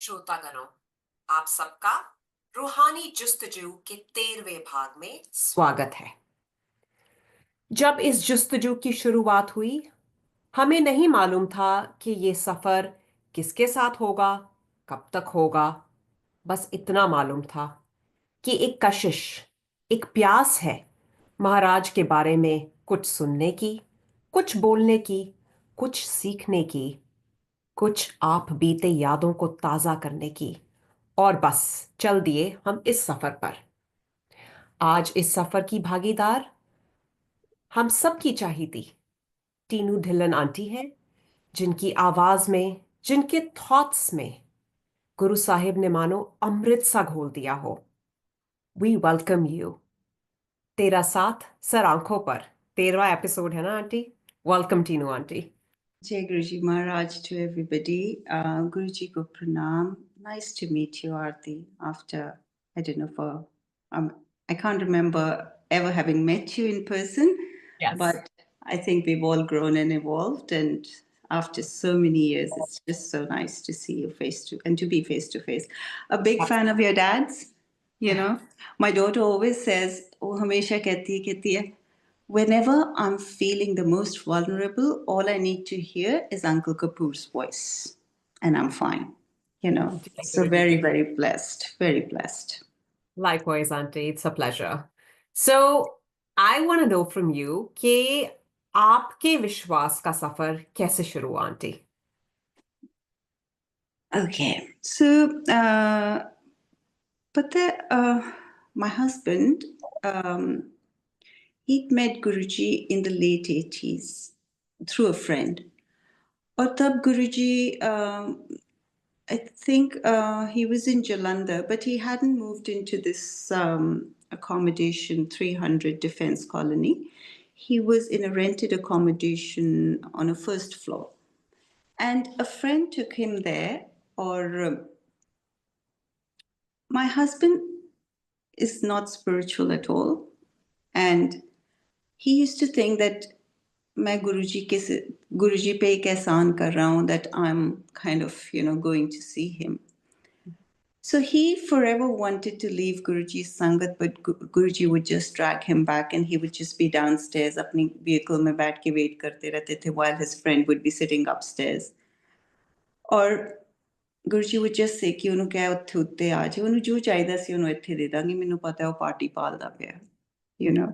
श्रोतागणों, आप सबका रूहानी जुस्तजू के 13वें भाग में स्वागत है। जब इस जुस्तजू की शुरुआत हुई, हमें नहीं मालूम था कि ये सफर किसके साथ होगा, कब तक होगा। बस इतना मालूम था कि एक कशिश, एक प्यास है महाराज के बारे में कुछ सुनने की, कुछ बोलने की, कुछ सीखने की, कुछ आप बीते यादों को ताजा करने की। और बस चल दिए हम इस सफर पर। आज इस सफर की भागीदार हम सब की चाहती टीनू ढिल्लन आंटी है, जिनकी आवाज में, जिनके थॉट्स में गुरु साहिब ने मानो अमृत सा घोल दिया हो। We welcome you. तेरा साथ सर आंखों पर 13वां एपिसोड है ना aunty? Welcome Tinu aunty. Jai Guruji Maharaj to everybody. Guruji ko pranam. Nice to meet you, Aarti. After, I don't know, I can't remember ever having met you in person, but I think we've all grown and evolved. And after so many years, it's just so nice to see you and to be face to face. A big fan of your dad's. My daughter always says, "Oh, hamesha कहती है, whenever I'm feeling the most vulnerable, all I need to hear is Uncle Kapur's voice, and I'm fine. So very, very blessed, very blessed. Likewise, auntie. It's a pleasure. So, I want to know from you कि आपके विश्वास का सफर कैसे शुरू हुआ aunty? Okay, so my husband, he'd met Guruji in the late 80s through a friend. और तब Guruji, I think he was in Jalandhar, but he hadn't moved into this accommodation 300 Defense Colony. He was in a rented accommodation on a first floor. And a friend took him there, or my husband is not spiritual at all. And he used to think that मैं गुरुजी पे एक एहसान कर रहा हूँ, that I'm kind of, going to see him. So he forever wanted to leave Guruji's sangat, but Guruji would just drag him back, and he would just be downstairs, अपनी vehicle में बैठ के wait करते रहते थे, while his friend would be sitting upstairs. और Guruji would just say कि उन्होंने क्या उत्थे उत्ते आ जाए, उन्होंने जो चाहिए सी उन्होंने इत्थे दे दांगी, मैनू पता है वो पार्टी पालदा पिया.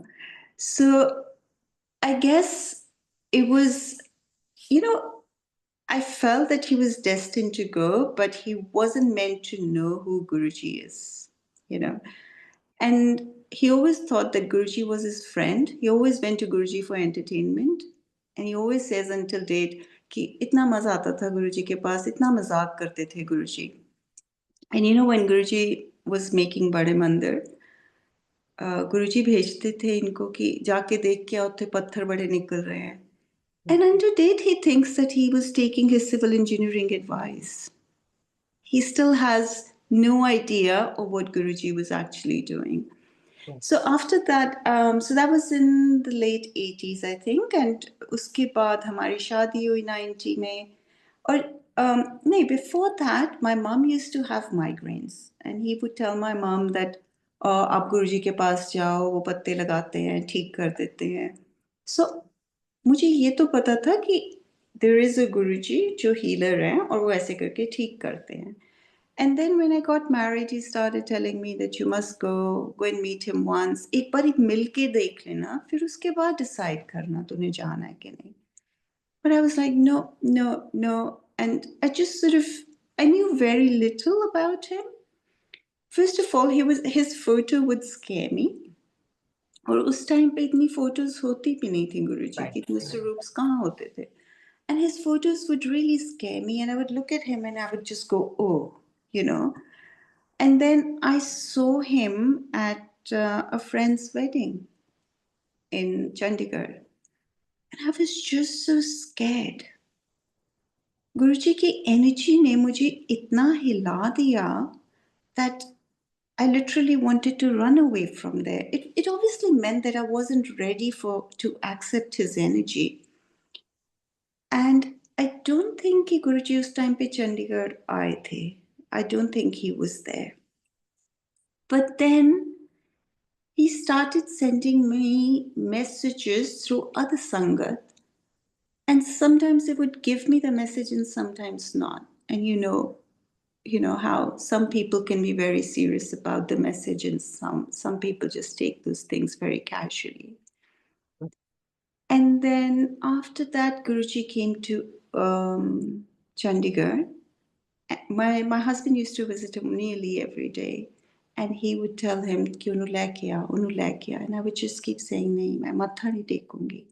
So I guess it was, I felt that he was destined to go, but he wasn't meant to know who Guruji is, And he always thought that Guruji was his friend. He always went to Guruji for entertainment. And he always says until date कि इतना मजा आता था गुरुजी के पास, इतना मजाक करते थे गुरुजी. And when Guruji was making बड़े मंदिर, गुरुजी भेजते थे इनको कि जाके देख के आओ, उत्थे पत्थर बड़े निकल रहे हैं. And until date, he thinks that he was taking his civil engineering advice. He still has no idea of what Guruji was actually doing. So after that, so that was in the late 80s, I think. And uske baad hamari shaadi hui 90 mein. No, before that, my mom used to have migraines. And he would tell my mom that, आप गुरुजी के पास जाओ, वो पत्ते लगाते हैं, ठीक कर देते हैं. So मुझे ये तो पता था कि there is a Guruji जो healer है और वो ऐसे करके ठीक करते हैं. And then when I got married, he started telling me that you must go and meet him once. एक बार मिल के देख लेना, फिर उसके बाद decide करना तूने जाना है कि नहीं. But I was like, no, no, no. And I just I knew very little about him. First of all, his photo would scare me. और उस टाइम पे इतनी फोटोज होती भी नहीं थी गुरुजी की, इतने स्वरूप्स कहाँ होते थे. And his photos would really scare me, and I would look at him and I would just go, oh. And then I saw him at a friend's wedding in Chandigarh, and I was just so scared. गुरुजी की energy ने मुझे इतना हिला दिया that I literally wanted to run away from there. It obviously meant that I wasn't ready to accept his energy. And I don't think कि गुरुजी उस time पे चंडीगढ़ आए थे. I don't think he was there. But then he started sending me messages through other sangat. And sometimes they would give me the message and sometimes not. And you know how some people can be very serious about the message and some people just take those things very casually. And then after that, Guruji came to Chandigarh. My husband used to visit him nearly every day. And he would tell him, "Ki unu leke aa, unu leke aa." And I would just keep saying, "Nahi, main matha nahi tekungi."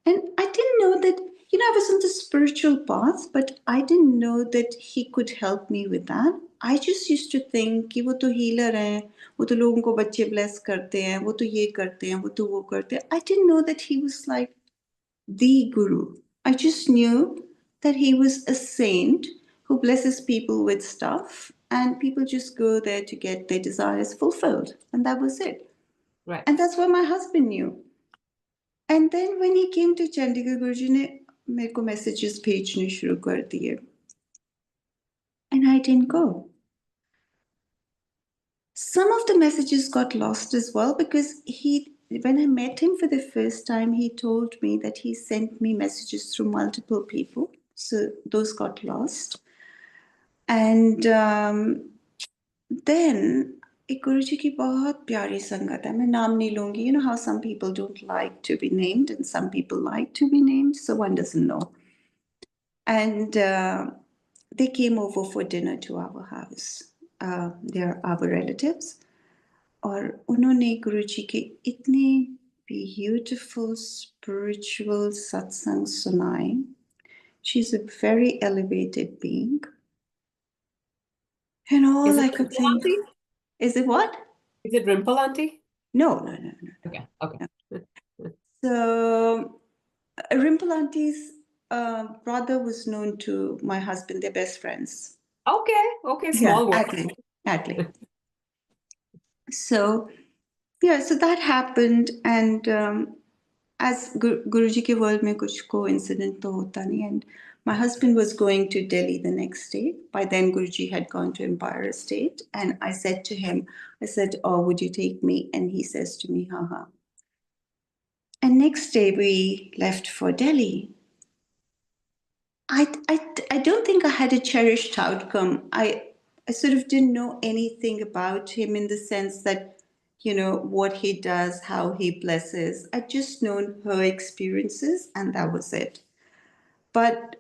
And I didn't know that, I was on the spiritual path, but I didn't know that he could help me with that. I just used to think कि वो तो healer है, वो तो लोगों को बच्चे bless करते हैं, वो तो ये करते हैं, वो तो वो करते हैं. I didn't know that he was like the guru. I just knew that he was a saint who blesses people with stuff, and people just go there to get their desires fulfilled, and that was it. Right. And that's what my husband knew. And then when he came to Chandigarh, Guruji ने मेरे को messages भेजने शुरू कर दिए. And I didn't go. Some of the messages got lost as well because when I met him for the first time, he told me that he sent me messages through multiple people. So those got lost. And then एक गुरुजी की बहुत प्यारी संगत है. मैं नाम नहीं लूंगी. You know how some people don't like to be named and some people like to be named, so one doesn't know. And they came over for dinner to our house. They're our relatives. और उन्होंने गुरुजी के इतने beautiful spiritual satsang सुनाए. She's a very elevated being. And all I could think, Auntie? is it what? Is it Rimple Auntie? No. Okay. So Rimple Auntie's brother was known to my husband. They're best friends. Okay. Small world. Exactly. So that happened, and as Guruji ke world mein kuch coincident to hota nahi, and my husband was going to Delhi the next day. By then Guruji had gone to Empire Estate, and I said to him, "Oh, would you take me?" And he says to me, "Ha." And next day we left for Delhi. I don't think I had a cherished outcome. I sort of didn't know anything about him in the sense that, what he does, how he blesses. I'd just known her experiences, and that was it. But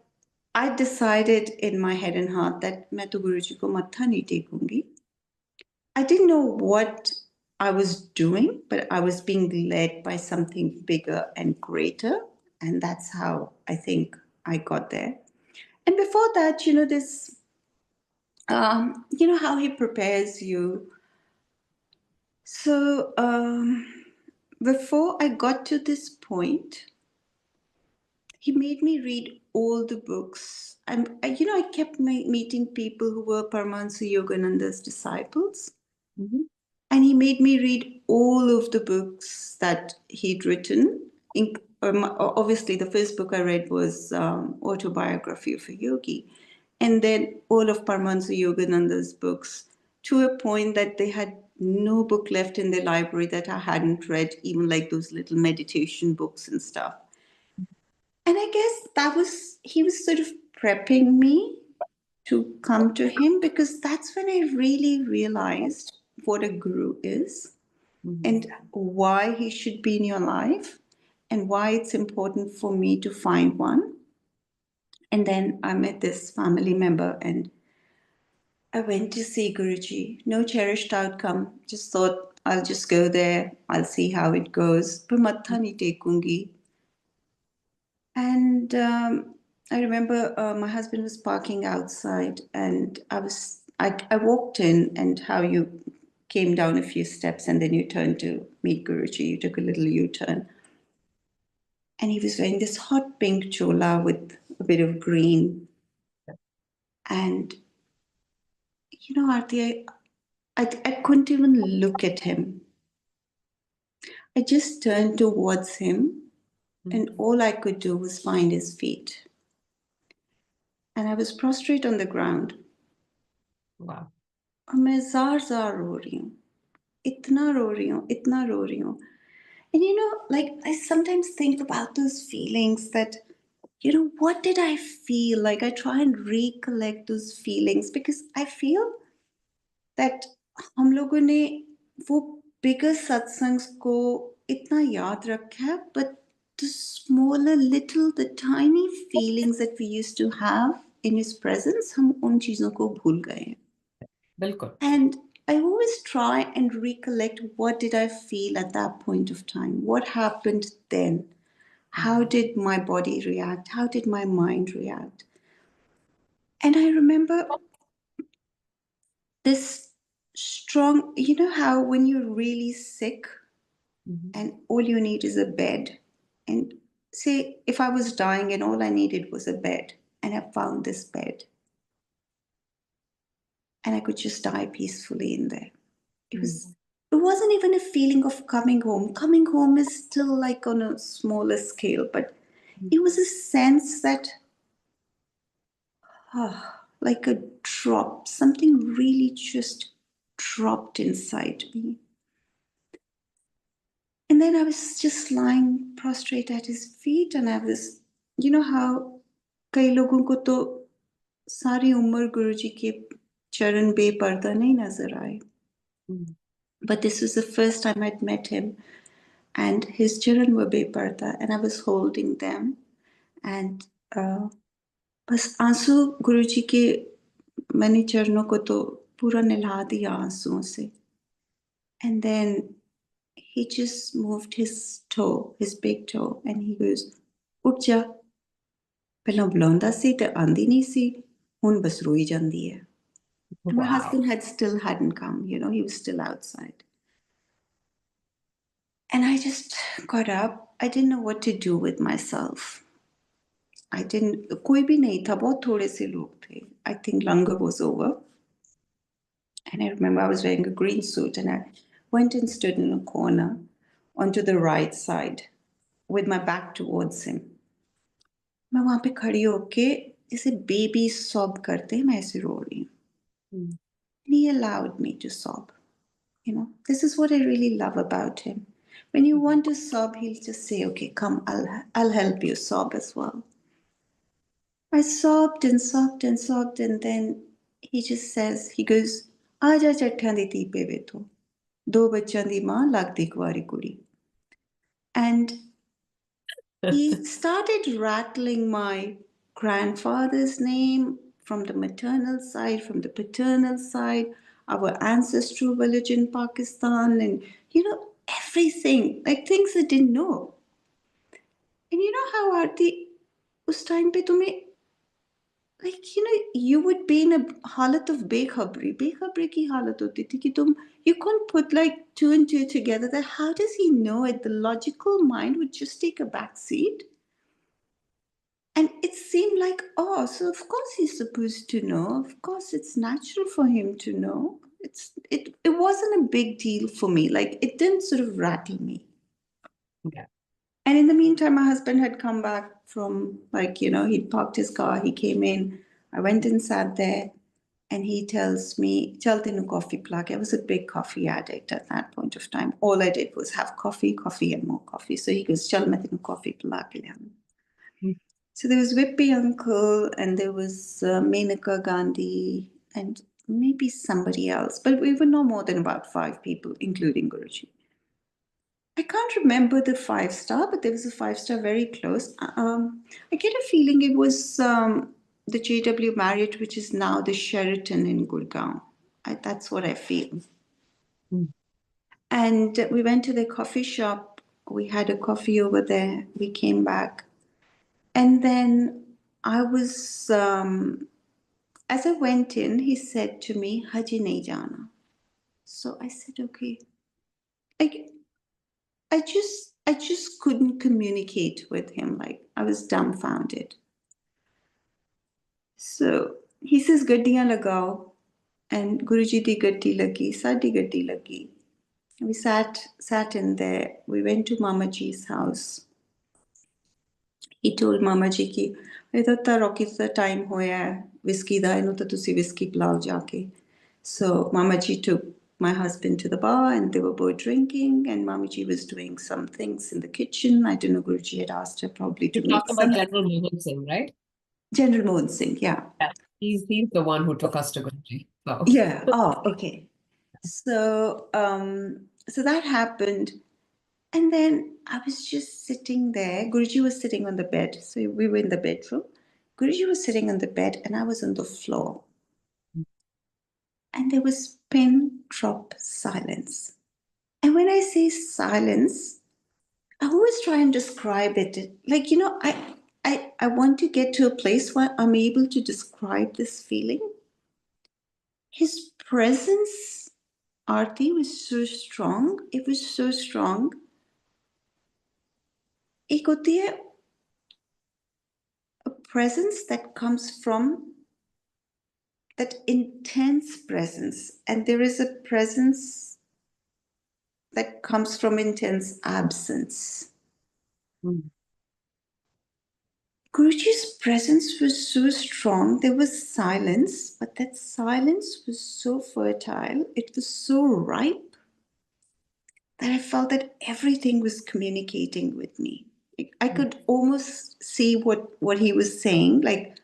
I decided in my head and heart that मैं तो गुरुजी को मत्था नहीं टेकूंगी. I didn't know what I was doing, but I was being led by something bigger and greater, and that's how I think I got there. And before that, this, how he prepares you. So before I got to this point, he made me read all the books. I kept meeting people who were Paramahansa Yogananda's disciples. Mm-hmm. And he made me read all of the books that he'd written. Obviously, the first book I read was Autobiography of a Yogi. And then all of Paramahansa Yogananda's books, to a point that they had no book left in their library that I hadn't read, even like those little meditation books and stuff. And I guess he was sort of prepping me to come to him, because that's when I really realized what a guru is. Mm-hmm. And why he should be in your life, and why it's important for me to find one. And then I met this family member and I went to see Guruji. No cherished outcome. Just thought, I'll just go there. I'll see how it goes. But matha nahi tekungi. And I remember my husband was parking outside, and I walked in, and how you came down a few steps and then you turned to meet Guruji. You took a little U-turn. And he was wearing this hot pink chola with a bit of green. And, Aarti, I couldn't even look at him. I just turned towards him, and all I could do was find his feet. And I was prostrate on the ground. वाह। और मैं jar रो रही हूँ, इतना रो रही हूँ, इतना रो रही हूँ. And you know, like I sometimes think about those feelings that, you know, what did I feel? Like I try and recollect those feelings because I feel that हम लोगों ने वो bigger satsangs को इतना याद रखा है, but the smaller little, the tiny feelings that we used to have in his presence, हम उन चीजों को भूल गए हैं. बिल्कुल। And I always try and recollect what did I feel at that point of time? What happened then? How did my body react? How did my mind react? And I remember this strong, you know how when you're really sick and all you need is a bed, and say if I was dying and all I needed was a bed, and I found this bed and I could just die peacefully in there. It wasn't even a feeling of coming home. Coming home is still like on a smaller scale, but it was a sense that like a drop, something really just dropped inside me. And then I was just lying prostrate at his feet, and I was, you know how कई लोगों को तो सारी उम्र गुरुजी के चरण बेपर्दा नहीं नजर आए. But this was the first time I'd met him, and his children were beparda, and I was holding them, and बस आंसू गुरुजी के मैंने चरणों को तो पूरा निला दिया आंसुओं से. And then he just moved his toe, his big toe, and he goes, ਉੱਠ ਜਾ. ਪਹਿਲਾਂ ਬੁਲਾਉਂਦਾ ਸੀ ਤੇ ਆਂਦੀ ਨਹੀਂ ਸੀ, ਹੁਣ ਬਸ ਰੋਈ ਜਾਂਦੀ ਹੈ. And my husband hadn't come, you know, he was still outside. And I just got up. I didn't know what to do with myself. I didn't, कोई भी नहीं था, बहुत थोड़े से लोग थे. I think langar was over. And I remember I was wearing a green suit, and I went and stood in a corner onto the right side with my back towards him. मैं वहां पे खड़ी होके जैसे baby sob करते हैं, मैं ऐसे रो रही हूँ. And he allowed me to sob. You know, this is what I really love about him. When you want to sob, he'll just say, okay, come, I'll help you sob as well. I sobbed and sobbed and sobbed, and then he just says, he goes, आजा ਚੱਠਾਂ ਦੀ ਧੀ ਪੇਵੇ ਤੋਂ, ਦੋ ਬੱਚਿਆਂ ਦੀ ਮਾਂ ਲੱਗਦੀ ਕੁਆਰੀ ਕੁੜੀ. And he started rattling my grandfather's name from the maternal side, from the paternal side, our ancestral village in Pakistan, and you know, everything, like things I didn't know. And you know how Aarti, us time pe tumhe, like you know, you would be in a halat of bekhabri ki halat hoti thi ki tum, you couldn't put like two and two together, that how does he know it? The logical mind would just take a back seat. And it seemed like, oh, so of course he's supposed to know. Of course it's natural for him to know. It wasn't a big deal for me. Like it didn't sort of rattle me. Yeah. And in the meantime, my husband had come back from, like, you know, he'd parked his car, he came in, I went and sat there, and he tells me, Chal tenu coffee pila ke. I was a big coffee addict at that point of time. All I did was have coffee, and more coffee. So he goes, Chal main tenu coffee pila ke liya. So there was Whippy Uncle, and there was Menaka Gandhi, and maybe somebody else, but we were no more than about 5 people, including Guruji. I can't remember the 5-star, but there was a 5-star very close. I get a feeling it was the JW Marriott, which is now the Sheraton in Gurgaon. That's what I feel. And we went to the coffee shop. We had a coffee over there. We came back. And then I was, as I went in, he said to me, Haji nahi jana. So I said, okay. Like, I just couldn't communicate with him. Like, I was dumbfounded. So he says, Gaddiyan lagao. And Guruji di gaddi lagi, sadi gaddi lagi. We sat in there. We went to Mamaji's house. He told Mama Ji ki, "Eda ta rocky sa time hoya hai whiskey da, inu ta tusi whiskey pilao jaake." So Mamaji took my husband to the bar and they were both drinking, and Mamaji was doing some things in the kitchen. I don't know, Guruji had asked her probably to You're make talking about some. General Mohan Singh, right? General Mohan Singh, yeah. Yeah. He's the one who took us to Guruji. So. Yeah. Oh, okay. So so that happened. And then I was just sitting there. Guruji was sitting on the bed. So we were in the bedroom. Guruji was sitting on the bed and I was on the floor. And there was pin drop silence. And when I say silence, I always try and describe it. Like, I want to get to a place where I'm able to describe this feeling. His presence, Aarti, was so strong. It was so strong. एक होती है a presence that comes from that intense presence, and there is a presence that comes from intense absence. Mm. Guruji's presence was so strong. There was silence, but that silence was so fertile. It was so ripe that I felt that everything was communicating with me. I could almost see what he was saying. Like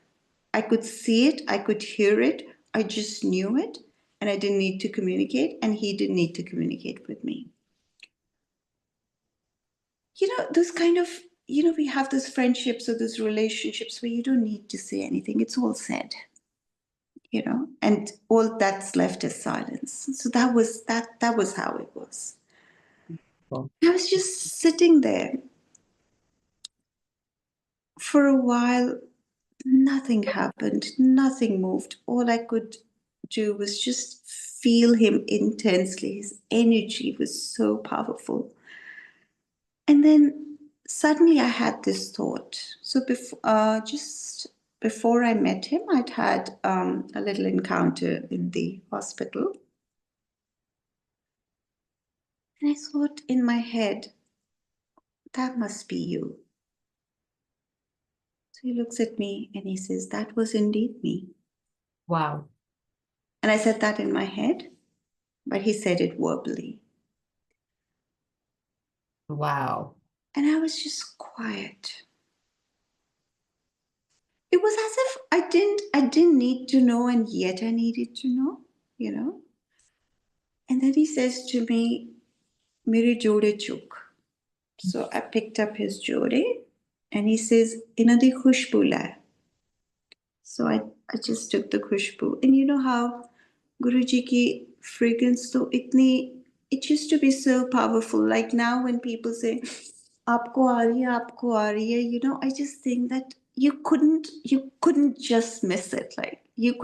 I could see it, I could hear it, I just knew it, and I didn't need to communicate, and he didn't need to communicate with me. Those kind of, we have those friendships or those relationships where you don't need to say anything, it's all said, and all that's left is silence. So that was how it was. Cool. I was just sitting there for a while. Nothing happened, nothing moved. All I could do was just feel him intensely. His energy was so powerful. And then suddenly I had this thought. So just before I met him, I'd had a little encounter in the hospital. And I thought in my head, that must be you. So he looks at me and he says, that was indeed me. Wow. And I said that in my head, but he said it verbally. Wow. And I was just quiet. It was as if I didn't need to know, and yet I needed to know. And then he says to me, Mere jode chuk. So I picked up his jode and he says, Inadi khushbu la. So I just took the khushbu. And you know how Guruji ki fragrance to it used to be so powerful. Like now when people say, Aapko aa rahi hai, aapko aa rahi hai, I just think that you couldn't just miss it. Like you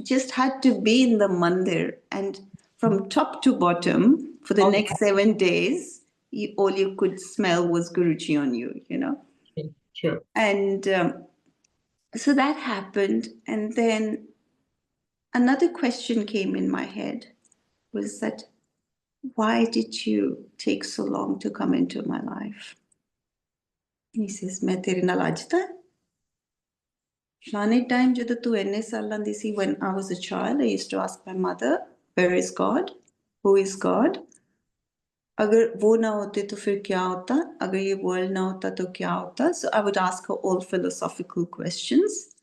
just had to be in the mandir, and from top to bottom for the Oh, next 7 days, all you could smell was Guruji on you. yeah. True. And so that happened. And then another question came in my head was that, why did you take so long to come into my life? And he says, मैं तेरे नाल अज दा फलाने time जदों तू इन्ने सालां दी सी, when I was a child, I used to ask my mother, where is God? Who is God? अगर वो ना होते तो फिर क्या होता? अगर ये world ना होता तो क्या होता? So I would ask her all philosophical questions.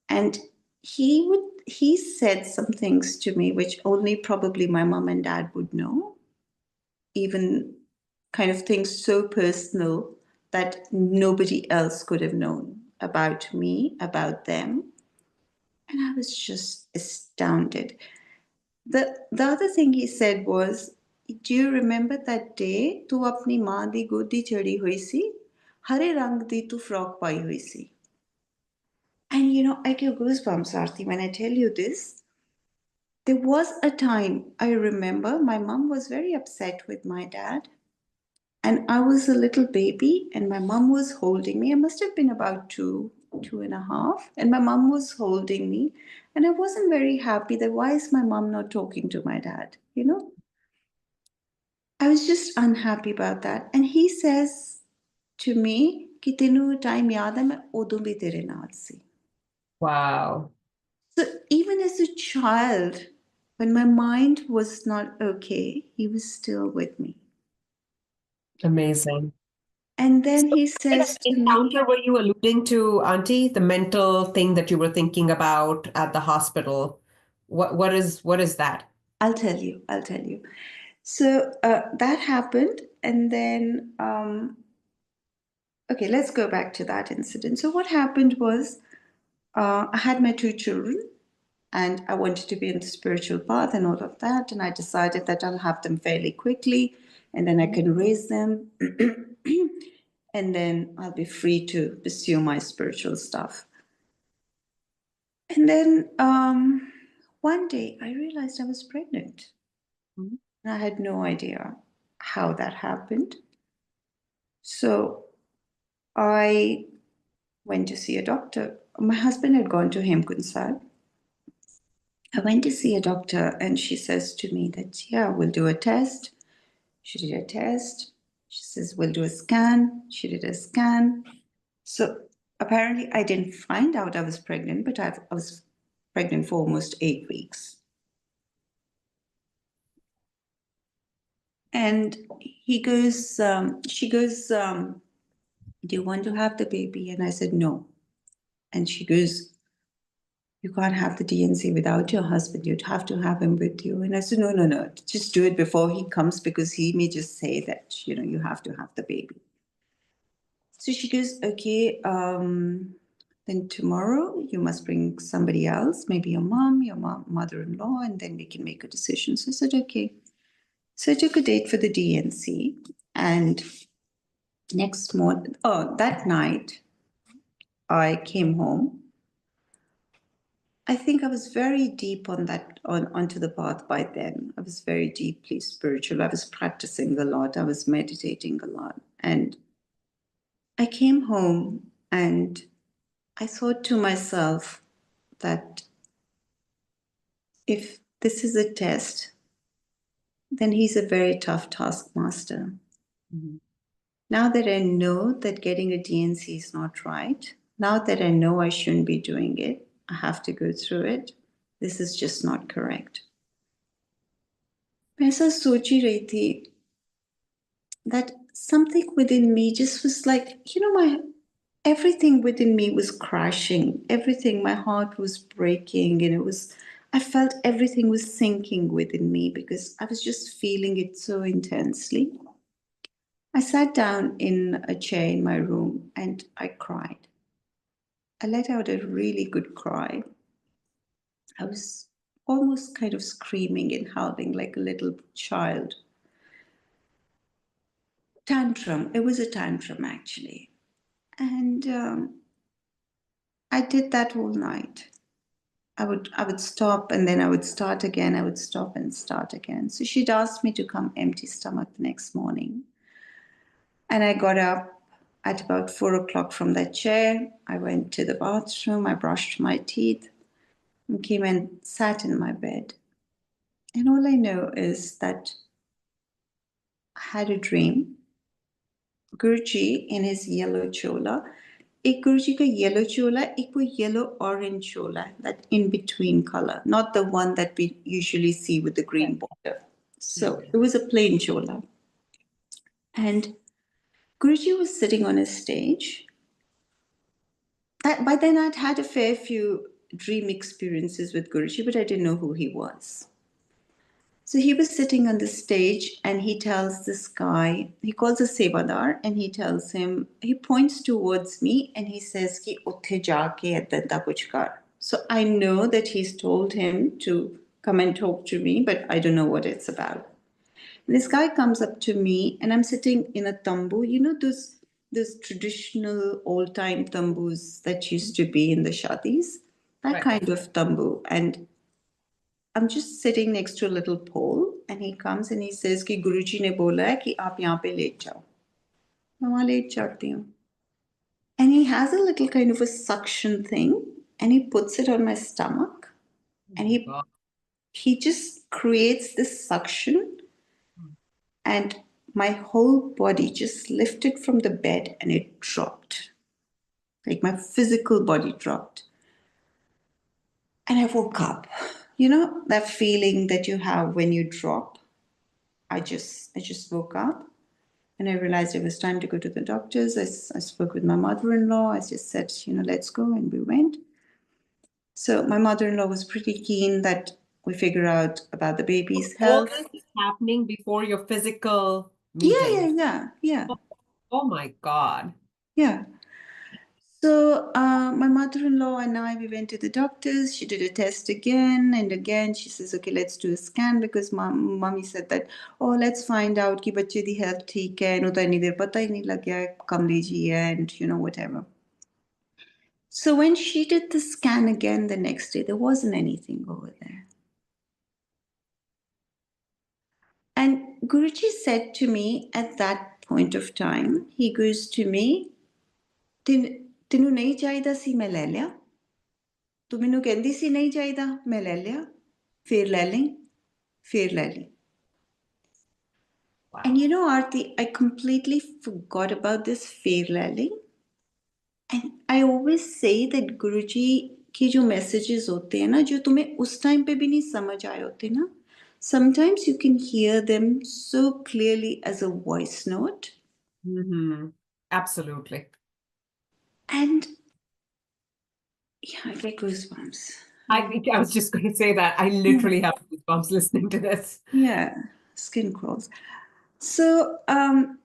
And he said some things to me which only probably my mom and dad would know, even kind of things so personal that nobody else could have known about me, about them. And I was just astounded. The other thing he said was, do you remember that day tu apni maan di godi chadi hui si, hare rang di tu frock pai hui si? And I get goosebumps, Aarti, when I tell you this. There was a time I remember my mom was very upset with my dad. And I was a little baby, and my mom was holding me. I must have been about two and a half. And my mom was holding me. And I wasn't very happy that why is my mom not talking to my dad? I was just unhappy about that. And he says to me, कि तेनू time याद है मैं उदों भी तेरे नाल सी. Wow. So even as a child, When my mind was not okay, he was still with me. Amazing. And then So he what kind of says to me, encounter were you alluding to, Auntie? The mental thing that you were thinking about at the hospital. What is that? I'll tell you, I'll tell you. So that happened. And then, okay, let's go back to that incident. So what happened was I had my two children and I wanted to be in the spiritual path and all of that. And I decided that I'll have them fairly quickly and then I can raise them. And then I'll be free to pursue my spiritual stuff. And then one day I realized I was pregnant. Mhm. And I had no idea how that happened. So I went to see a doctor. My husband had gone to Hemkunsal. I went to see a doctor and she says to me that, yeah, we'll do a test. She did a test. She says, we'll do a scan. She did a scan. So apparently I didn't find out I was pregnant, but I was pregnant for almost 8 weeks. And she goes, do you want to have the baby? And I said, no. And she goes, you can't have the DNC without your husband. You'd have to have him with you. And I said, no, no, no. Just do it before he comes because he may just say that, you have to have the baby. So she goes, okay, then tomorrow you must bring somebody else, maybe your mom, mother-in-law, and then we can make a decision. So I said, okay. So I took a date for the DNC and that night I came home. I think I was very deep onto the path by then. I was very deeply spiritual. I was practicing a lot. I was meditating a lot. And I came home and I thought to myself that if this is a test, then he's a very tough taskmaster. Mm-hmm. Now that I know that getting a DNC is not right, now that I know I shouldn't be doing it, I have to go through it, this is just not correct. मैं ऐसा सोच ही रही थी that something within me just was like, everything within me was crashing. Everything, my heart was breaking, and I felt everything was sinking within me because I was just feeling it so intensely. I sat down in a chair in my room and I cried. I let out a really good cry. I was almost kind of screaming and howling like a little child. Tantrum. It was a tantrum, actually. And I did that all night. I would stop and then I would start again. I would stop and start again. So she'd asked me to come empty stomach the next morning. And I got up at about 4 o'clock from that chair. I went to the bathroom. I brushed my teeth and came and sat in my bed. And all I know is that I had a dream. Guruji in his yellow chola. एक गुरुजी का yellow chola, एक वो yellow orange chola, that in between color, not the one that we usually see with the green border. So it was a plain chola. And Guruji was sitting on a stage. By then I'd had a fair few dream experiences with Guruji, but I didn't know who he was. So he was sitting on the stage and he tells this guy, he calls a Sevadar and he tells him, he points towards me and he says, Ki utthe jaake edda kuch kar. So I know that he's told him to come and talk to me, but I don't know what it's about. And this guy comes up to me and I'm sitting in a tambu, those traditional old-time tambus that used to be in the shadis, that Right. kind of tambu. And I'm just sitting next to a little pole and he comes and he says कि गुरुजी ने बोला है कि आप यहाँ पे late जाओ. मैं वहाँ लेट जाती हूँ. And he has a little kind of a suction thing and he puts it on my stomach and he just creates this suction and my whole body just lifted from the bed and it dropped. Like my physical body dropped. And I woke up You know, that feeling that you have when you drop. I just woke up and I realized it was time to go to the doctors. I spoke with my mother-in-law. I just said, you know, let's go, and we went. So my mother-in-law was pretty keen that we figure out about the baby's All health. this is happening before your physical Yeah, meeting. yeah. Oh my God. Yeah. So my mother-in-law and I, we went to the doctors. She did a test again and again. She says, okay, let's do a scan, because mommy said that, oh, let's find out कि बच्चे दी health ठीक है, इन्हों तो इतनी देर पता ही नहीं लग गया है, कमली जी है, and you know, whatever. So when she did the scan again the next day, there wasn't anything over there. And Guruji said to me at that point of time, he goes to me, ਤੈਨੂੰ ਨਹੀਂ ਚਾਹੀਦਾ ਸੀ ਮੈਂ ਲੈ ਲਿਆ, ਤੂੰ ਮੈਨੂੰ ਕਹਿੰਦੀ ਸੀ ਨਹੀਂ ਚਾਹੀਦਾ ਮੈਂ ਲੈ ਲਿਆ, ਫੇਰ ਲੈ ਲਈ, ਫੇਰ ਲੈ ਲਈ. Wow. And you know, Aarti, I completely forgot about this fair lali. And I always say that Guruji के जो messages होते हैं ना, जो तुम्हें उस time पे भी नहीं समझ आए होते ना, sometimes you can hear them so clearly as a voice note. Absolutely. And yeah, I get goosebumps. I was just going to say that. I literally have goosebumps listening to this. Yeah, skin crawls. So,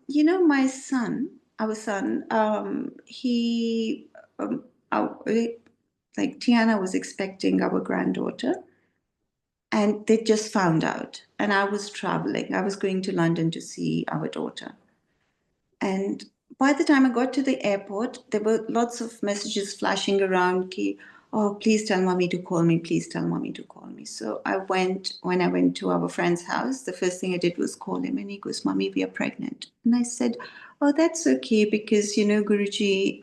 you know, my son, our son, he, our, like Tiana was expecting our granddaughter, and they just found out. And I was traveling. I was going to London to see our daughter. And by the time I got to the airport, there were lots of messages flashing around. Ki, oh, please tell mommy to call me. Please tell mommy to call me. So when I went to our friend's house, the first thing I did was call him. And he goes, Mommy, we are pregnant. And I said, oh, that's okay. Because, you know, Guruji,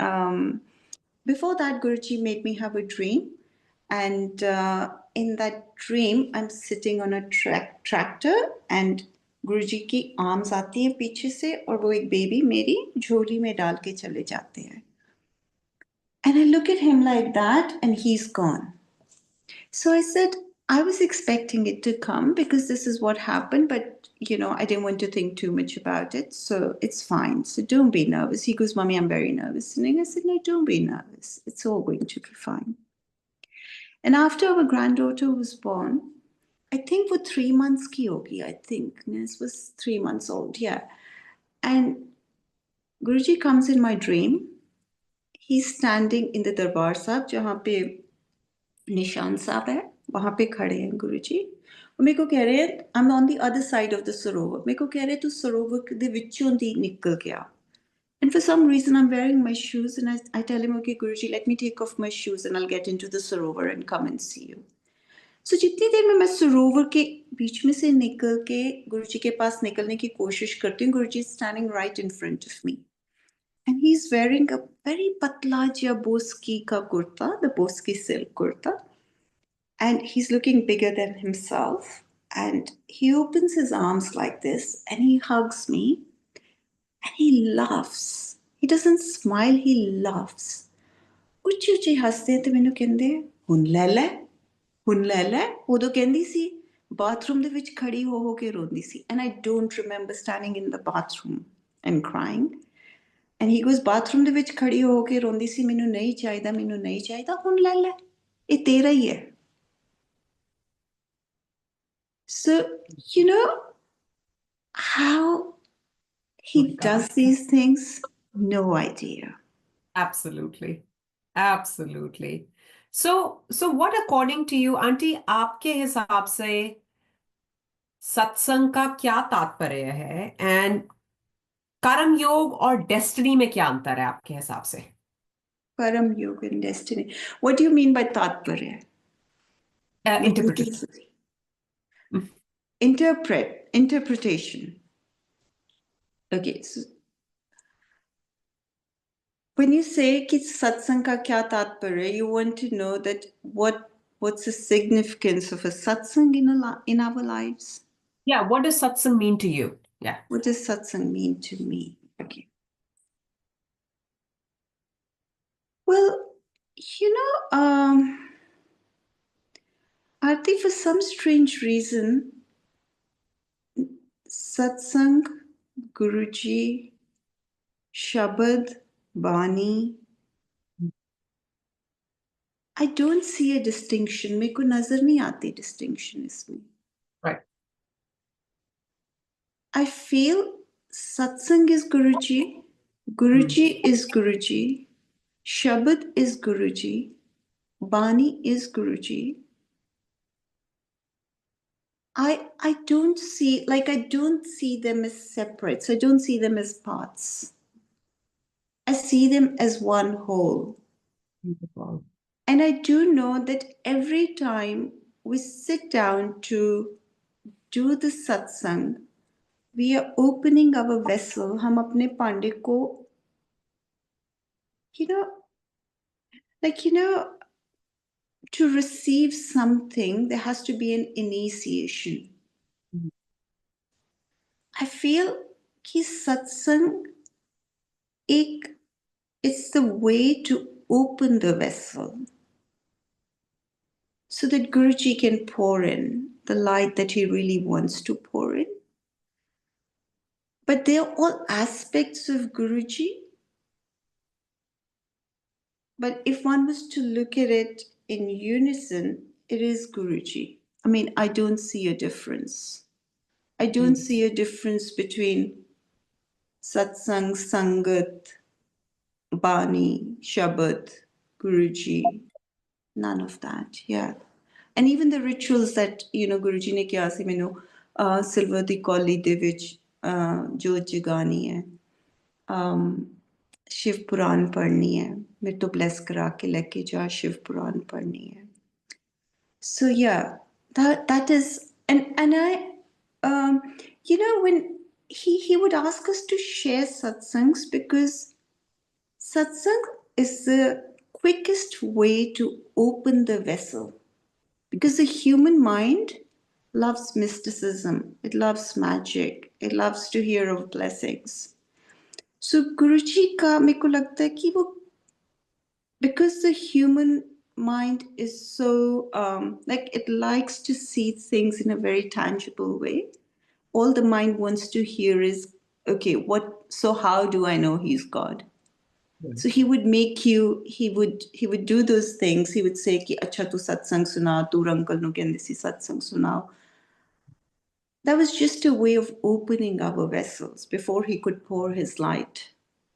before that, Guruji made me have a dream. And in that dream, I'm sitting on a tractor, and गुरुजी की arms आती है पीछे से, और वो एक baby मेरी झोली में डाल के चले जाते हैं. And I look at him like that, and he's gone. So I said, I was expecting it to come because this is what happened, but you know, I didn't want to think too much about it, so it's fine. So don't be nervous. He goes, Mommy, I'm very nervous. And I said, no, don't be nervous. It's all going to be fine. And after our granddaughter was born, I think for 3 months ki hogi, I think. This was 3 months old, yeah. And Guruji comes in my dream. He's standing in the Darbar Sahib, जहाँ पे निशान साहब है, वहाँ पे खड़े हैं गुरुजी. और मेरे को कह रहे हैं, I'm on the other side of the सरोवर. मेरे को कह रहे हैं, तू सरोवर दे विचों दी निकल गया. And for some reason, I'm wearing my shoes, and I tell him, okay, Guruji, let me take off my shoes, and I'll get into the sarovar and come and see you. So जितनी देर में मैं सरोवर के बीच में से निकल के गुरुजी के पास निकलने की कोशिश करती हूँ, गुरुजी is standing right in front of me. And he's wearing a very patla ja boski ka kurta, the boski silk kurta. And he's looking bigger than himself. And he opens his arms like this, and he hugs me, and he laughs. He doesn't smile, he laughs. ਉੱਚੀ ਉੱਚੀ ਹੱਸਦੇ ਤੇ ਮੈਨੂੰ ਕਹਿੰਦੇ ਹੁਣ ਲੈ ਲੈ ਹੁਣ ਲੈ ਲੈ. ਉਦੋਂ ਕਹਿੰਦੀ ਸੀ, ਬਾਥਰੂਮ ਦੇ ਵਿੱਚ ਖੜੀ ਹੋ ਕੇ ਰੋਂਦੀ ਸੀ. And I don't remember standing in the bathroom and crying. And he goes, bathroom ਦੇ ਵਿੱਚ ਖੜੀ ਹੋ ਕੇ ਰੋਂਦੀ ਸੀ, ਮੈਨੂੰ ਨਹੀਂ ਚਾਹੀਦਾ, ਮੈਨੂੰ ਨਹੀਂ ਚਾਹੀਦਾ, ਹੁਣ ਲੈ ਲੈ, ਇਹ ਤੇਰਾ ਹੀ ਹੈ. So, you know how he does these things? No idea. Absolutely. Absolutely. So what according to you, aunty, आपके हिसाब से सत्संग का क्या तात्पर्य है, एंड कर्म योग और डेस्टिनी में क्या अंतर है आपके हिसाब से? Param Yoga and destiny. What do you mean by tatparya? Interpretation. Interpretation. Okay, so when you say कि satsang का क्या तात्पर्य, you want to know that what's the significance of a satsang in our lives? Yeah, what does satsang mean to you? Yeah. What does satsang mean to me? Okay. Well, you know, Aarti, for some strange reason, Satsang, Guruji, Shabad, Bani, I don't see a distinction. मेरे को नजर नहीं आती distinction इसमें. Right. I feel Satsang is Guruji, Guruji is Guruji, Shabad is Guruji, Bani is Guruji. I don't see, like, I don't see them as separate. So I don't see them as parts. I see them as one whole. Beautiful. And I do know that every time we sit down to do the satsang, we are opening our vessel. हम अपने पांडे को, you know, like, to receive something, there has to be an initiation. I feel कि satsang it's the way to open the vessel so that Guruji can pour in the light that he really wants to pour in. But they're all aspects of Guruji. But if one was to look at it in unison, it is Guruji. I mean, I don't see a difference. I don't see a difference between Satsang, Sangat, Bani, Shabad, Guruji. None of that, yeah. And even the rituals that, Guruji ne kiya si mainu silver di kauli de vich jyot jagani hai, Shiv पुराण पढ़नी है, मेरे तो bless करा के लेके जा, शिव पुराण पढ़नी है. So yeah, that is, and I, when he would ask us to share satsangs, because satsang is the quickest way to open the vessel, because the human mind loves mysticism, it loves magic, it loves to hear of blessings. So Guruji का मेरे को लगता है कि वो, because the human mind is so like, it likes to see things in a very tangible way. All the mind wants to hear is, okay, so how do I know he's God? So he would make you, he would do those things. He would say कि अच्छा तू सत्संग सुना, तू uncle नु कहंदे सी सत्संग सुनाओ. That was just a way of opening our vessels before he could pour his light,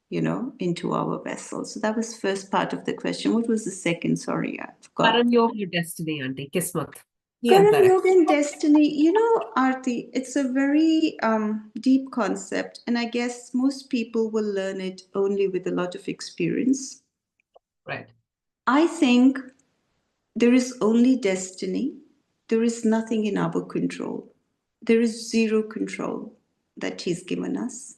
into our vessels. So that was first part of the question. What was the second? Sorry, I forgot. Karan Yoga Destiny, aunty. Kismat. Karan Yoga and Destiny. Aarti, it's a very deep concept, and I guess most people will learn it only with a lot of experience. Right. I think there is only destiny. There is nothing in our control. There is zero control that he's given us.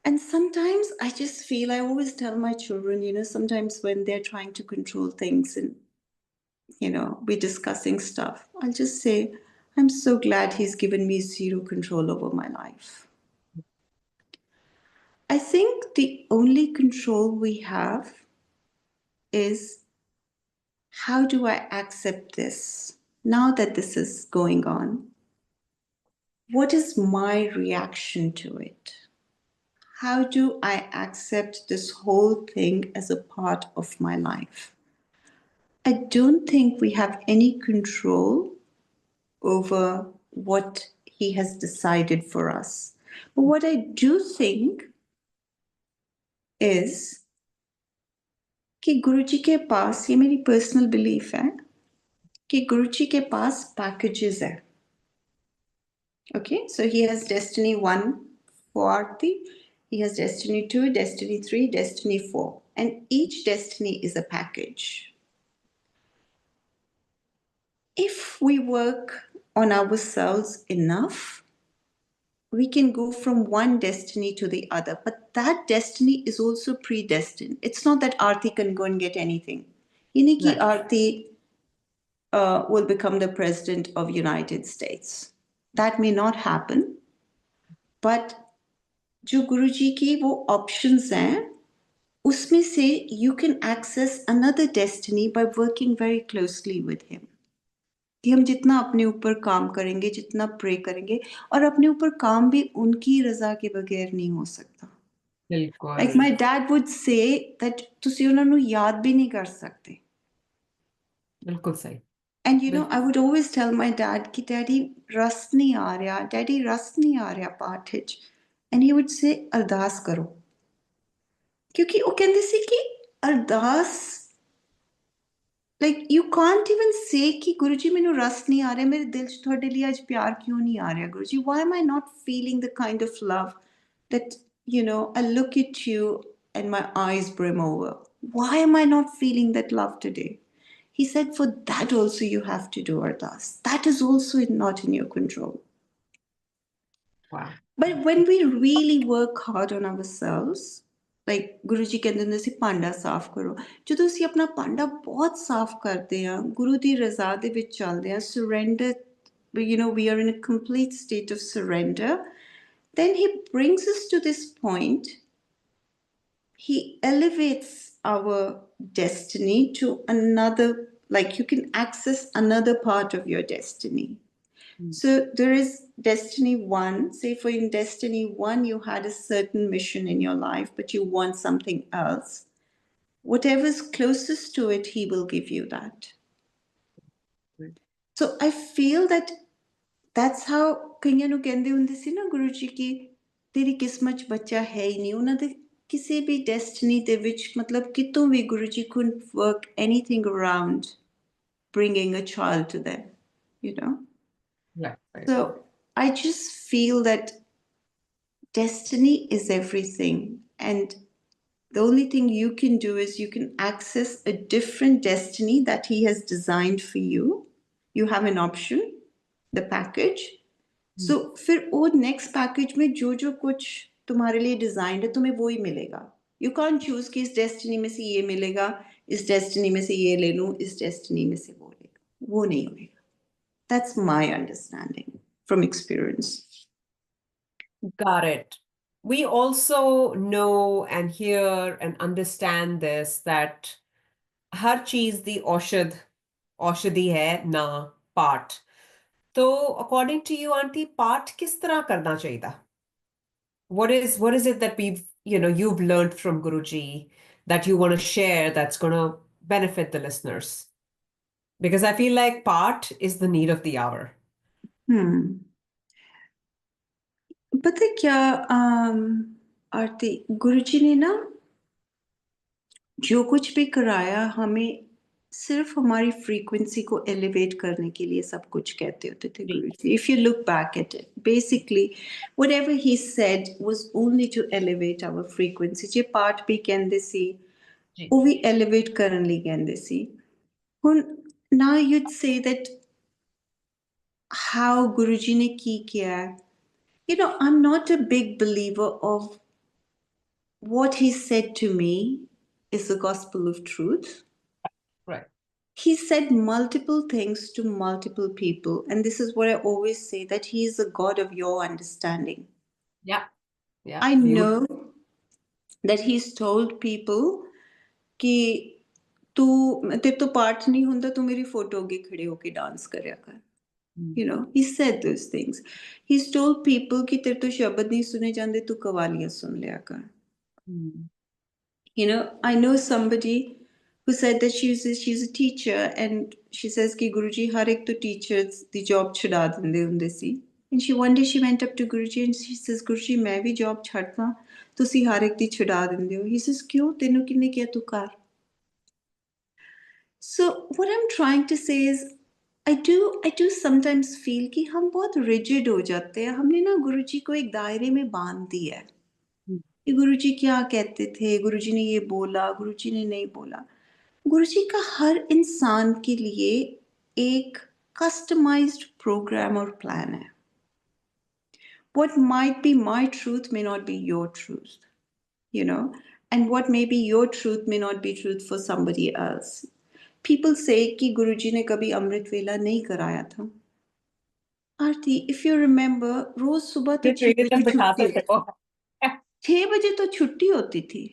And sometimes I just feel, I always tell my children, sometimes when they're trying to control things and, we're discussing stuff, I'll just say, I'm so glad he's given me zero control over my life. I think the only control we have is, how do I accept this now that this is going on? What is my reaction to it? How do I accept this whole thing as a part of my life? I don't think we have any control over what he has decided for us. But what I do think is कि गुरुजी के पास, ये मेरी personal belief है कि गुरुजी के पास packages है. Okay, so he has Destiny 1 for Aarti, he has Destiny 2, Destiny 3, Destiny 4, and each Destiny is a package. If we work on ourselves enough, we can go from one destiny to the other, but that destiny is also predestined. It's not that Aarti can go and get anything. Yaani ki Aarti will become the president of United States. That may not happen, but जो गुरुजी की वो options हैं, उसमें से you can access another destiny by working very closely with him. कि हम जितना अपने ऊपर काम करेंगे, जितना प्रे करेंगे, और अपने ऊपर काम भी उनकी रजा के बगैर नहीं हो सकता. बिल्कुल Like my dad would say that ਤੁਸੀਂ ਉਹਨਾਂ ਨੂੰ ਯਾਦ ਵੀ ਨਹੀਂ ਕਰ ਸਕਦੇ. बिल्कुल सही. And you know, बिल्कुल. I would always tell my dad कि डैडी रस नहीं आ ਰਿਹਾ, डैडी रस नहीं आ ਰਿਹਾ ਪਾਠ ਵਿੱਚ. And he would say ਅਰਦਾਸ ਕਰੋ. ਕਿਉਂਕਿ ਉਹ ਕਹਿੰਦੇ ਸੀ ਕਿ ਅਰਦਾਸ, like you can't even say कि गुरु जी मैनू रस नहीं आ रहा, मेरे दिल च थोड़े लिए आज प्यार क्यों नहीं आ रहा गुरु जी, why am I not feeling the kind of love that, you know, I look at you and my eyes brim over, why am I not feeling that love today? He said for that also you have to do ardas, that is also not in your control. Wow. But when we really work hard on ourselves, like Guruji ਕਹਿੰਦੇ ਹੁੰਦੇ ਸੀ ਭਾਂਡਾ ਸਾਫ਼ ਕਰੋ, ਜਦੋਂ ਅਸੀਂ ਆਪਣਾ ਭਾਂਡਾ ਬਹੁਤ ਸਾਫ਼ ਕਰਦੇ ਹਾਂ, ਗੁਰੂ ਦੀ ਰਜ਼ਾ ਦੇ ਵਿੱਚ ਚੱਲਦੇ ਹਾਂ, surrender, you know, we are in a complete state of surrender, then he brings us to this point, he elevates our destiny to another, like you can access another part of your destiny. So there is destiny one. Say for in destiny one, you had a certain mission in your life, but you want something else. Whatever's closest to it, he will give you that. Right. So I feel that that's how ਕਈਆਂ ਨੂੰ ਕਹਿੰਦੇ ਹੁੰਦੇ ਸੀ ਨਾ ਗੁਰੂ ਜੀ ਕਿ ਤੇਰੀ ਕਿਸਮਤ 'ਚ ਬੱਚਾ ਹੈ ਹੀ ਨਹੀਂ. ਉਹਨਾਂ ਦੇ ਕਿਸੇ ਵੀ ਡੈਸਟਨੀ ਦੇ ਵਿੱਚ ਮਤਲਬ ਕਿਤੋਂ ਵੀ Guru ji couldn't work anything around bringing a child to them, you know. Yeah, right. So I just feel that destiny is everything, and the only thing you can do is you can access a different destiny that he has designed for you. You have an option, the package. So फिर वो next package में जो जो कुछ तुम्हारे लिए designed है तुम्हें वो ही मिलेगा. You can't choose कि इस destiny में से ये मिलेगा, इस destiny में से ये ले लूँ, इस destiny में से वो लेगा. वो नहीं होगा. That's my understanding from experience. Got it. We also know and hear and understand this that हर चीज दी औषधि है ना पाठ. तो according to you, auntie, पाठ किस तरह करना चाहिए? What is it that you've learned from Guruji that you want to share that's going to benefit the listeners? Because I feel like part is the need of the hour. पता है क्या आरती, गुरुजी ने ना जो कुछ भी कराया हमें सिर्फ हमारी फ्रीक्वेंसी को एलिवेट करने के लिए सब कुछ कहते होते थे गुरुजी. If you look back at it, basically whatever he said was only to elevate our frequency. जे पार्ट भी ਕਹਿੰਦੇ ਸੀ ਉਹ ਵੀ एलिवेट ਕਰਨ ਲਈ ਕਹਿੰਦੇ ਸੀ. ਹੁਣ now you'd say that how Guruji ne ਕੀ किया. You know, I'm not a big believer of what he said to me is the gospel of truth. Right. He said multiple things to multiple people, and this is what I always say, that he is a God of your understanding. Yeah. Yeah. I know that he's told people कि तू तेरे तो पाठ नहीं हुंदा, तू मेरी photo अगे खड़े होके डांस करया कर. You know, he said those things. He's told people कि तेरे तो शब्द नहीं सुने जांदे, तू कवालियां सुन लिया कर. You know, I know somebody who said that she's a teacher, and she says कि Guruji हर एक तो teachers दी job छुड़ा दिंदे हुंदे सी. And one day she went up to Guruji and she says, Guruji मैं भी job छड़ता, तुसी हर एक दी छुड़ा दिंदे हो. He says क्यों, तेनू किन्ने किया तू कर. So what I'm trying to say is I do sometimes feel कि हम बहुत rigid हो जाते हैं. हमने ना गुरुजी को एक दायरे में बांध दिया है कि गुरुजी क्या कहते थे, गुरुजी ने ये बोला, गुरुजी ने नहीं बोला. गुरुजी का हर इंसान के लिए एक customized program और plan है. What might be my truth may not be your truth, you know, and what may be your truth may not be truth for somebody else. People say कि गुरुजी ने कभी अमृत वेला नहीं कराया था. आरती, if you remember, रोज सुबह तो 6 बजे तो छुट्टी होती थी.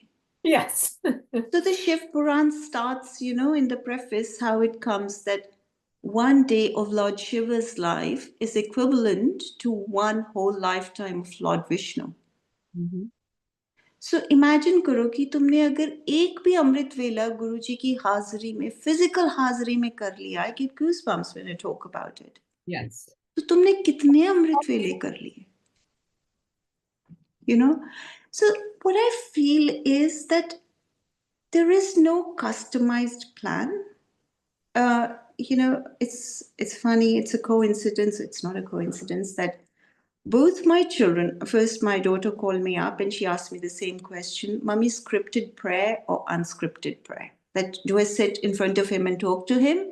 Yes. So the Shiv Puran starts, you know, in the preface, how it comes that one day of Lord Shiva's life is equivalent to one whole lifetime of Lord Vishnu. So imagine करो कि तुमने अगर एक भी अमृत वेला गुरुजी की हाजिरी में फिजिकल हाजिरी में कर लिया, I get goosebumps when I talk about it. Yes. तो तुमने कितने अमृत वेले कर लिए? You know, so what I feel is that there is no customized plan. You know, it's funny. It's a coincidence. It's not a coincidence that both my children. First, my daughter called me up and she asked me the same question: "Mummy, scripted prayer or unscripted prayer? That do I sit in front of him and talk to him,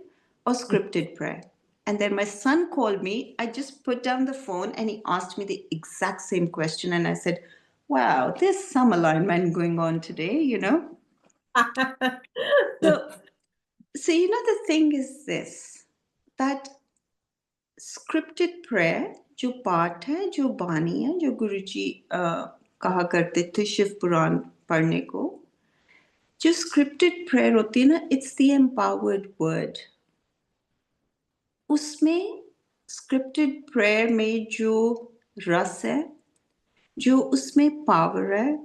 or scripted prayer?" And then my son called me. I just put down the phone and he asked me the exact same question, and I said, "Wow, there's some alignment going on today." You know, so. So, you know, the thing is this, that scripted prayer, जो पाठ है, जो बानी है, जो गुरुजी कहा करते थे शिव पुराण पढ़ने को, जो scripted prayer होती है ना, it's the empowered word. उसमें scripted prayer में जो रस है, जो उसमें power है,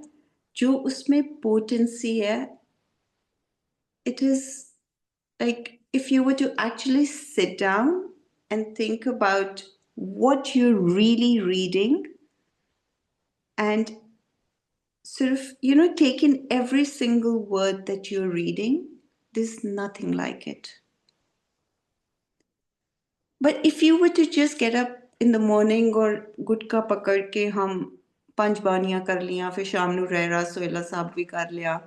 जो उसमें potency है, it is like if you were to actually sit down and think about what you're really reading and sort of, you know, take in every single word that you're reading, there's nothing like it. But if you were to just get up in the morning और गुटका पकड़ के हम 5 बानियां कर लिया, फिर शाम ਨੂੰ ਰਹਿਰਾ ਸੋਇਲਾ ਸਾਹਿਬ ਵੀ ਕਰ ਲਿਆ,